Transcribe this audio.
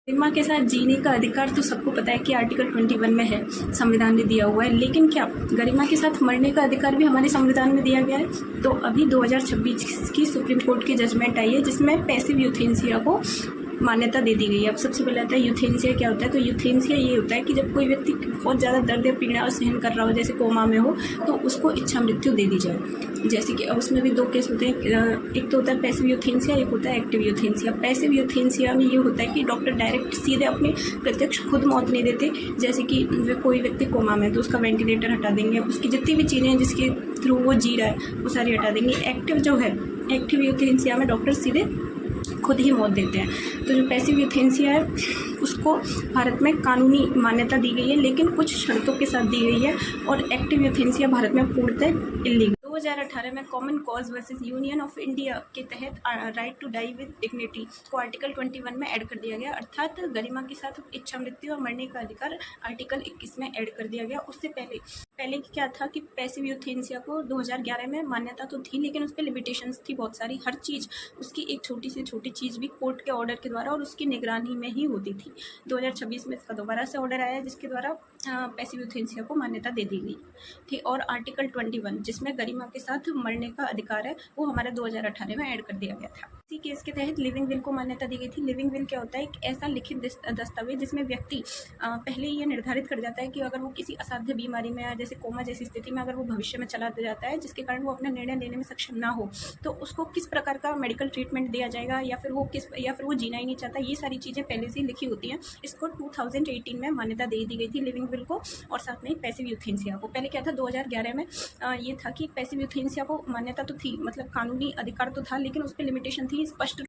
गरिमा के साथ जीने का अधिकार तो सबको पता है कि आर्टिकल 21 में है, संविधान ने दिया हुआ है। लेकिन क्या गरिमा के साथ मरने का अधिकार भी हमारे संविधान में दिया गया है? तो अभी 2026 की सुप्रीम कोर्ट की जजमेंट आई है जिसमें पैसिव यूथेनेसिया को मान्यता दे दी गई है। अब सबसे पहले आता है यूथेनेसिया क्या होता है। तो यूथेनेसिया ये होता है कि जब कोई व्यक्ति बहुत ज़्यादा दर्द या पीड़ा सहन कर रहा हो, जैसे कोमा में हो, तो उसको इच्छा मृत्यु दे दी जाए। जैसे कि उसमें भी दो केस होते हैं, एक तो होता है पैसिव यूथेनेसिया, एक होता है एक्टिव यूथेनेसिया। पैसिव यूथेनेसिया में ये होता है कि डॉक्टर डायरेक्ट सीधे अपने प्रत्यक्ष खुद मौत नहीं देते। जैसे कि कोई व्यक्ति कोमा में तो उसका वेंटिलेटर हटा देंगे, उसकी जितनी भी चीज़ें हैं जिसके थ्रू वो जी रहा है वो सारी हटा देंगे। एक्टिव जो है, एक्टिव यूथेनेसिया में डॉक्टर सीधे खुद ही मौत देते हैं। तो जो पैसिव यूथेनेसिया है उसको भारत में कानूनी मान्यता दी गई है, लेकिन कुछ शर्तों के साथ दी गई है। और एक्टिव यूथेनेसिया भारत में पूर्णतः इलीगल। 2018 में common cause versus union of India के तहत right to die with dignity को आर्टिकल 21 में ऐड कर दिया गया। अर्थात गरिमा के साथ इच्छा मृत्यु और मरने का अधिकार आर्टिकल 21 में ऐड कर दिया गया। उससे पहले क्या था कि पैसिव यूथेनेसिया को 2011 में मान्यता तो थी, लेकिन उस पर लिमिटेशंस थी बहुत सारी। हर चीज़ उसकी एक छोटी से छोटी चीज़ भी कोर्ट के ऑर्डर के द्वारा और उसकी निगरानी में ही होती थी। 2026 में इसका दोबारा से ऑर्डर आया जिसके द्वारा पैसिव यूथेनेसिया को मान्यता दे दी गई थी। और आर्टिकल 21 जिसमें गरिमा के साथ मरने का अधिकार है वो हमारे 2018 में ऐड कर दिया गया था। इसी केस के तहत लिविंग विल को मान्यता दी गई थी। लिविंग विल क्या होता है? एक ऐसा लिखित दस्तावेज जिसमें व्यक्ति पहले ही ये निर्धारित कर जाता है कि अगर वो किसी असाध्य बीमारी में, जैसे कोमा जैसी स्थिति में अगर वो भविष्य में चला जाता है जिसके कारण वो अपना निर्णय लेने में सक्षम ना हो, तो उसको किस प्रकार का मेडिकल ट्रीटमेंट दिया जाएगा, या फिर वो जीना ही नहीं चाहता, ये सारी चीज़ें पहले से ही लिखी होती हैं। इसको 2018 में मान्यता दे दी गई थी लिविंग विल को, और साथ में पैसिव यूथेनेसिया को। पहले क्या था, 2011 में ये था कि पैसिव यूथेनेसिया को मान्यता तो थी, मतलब कानूनी अधिकार तो था, लेकिन उस पर लिमिटेशन थी स्पष्ट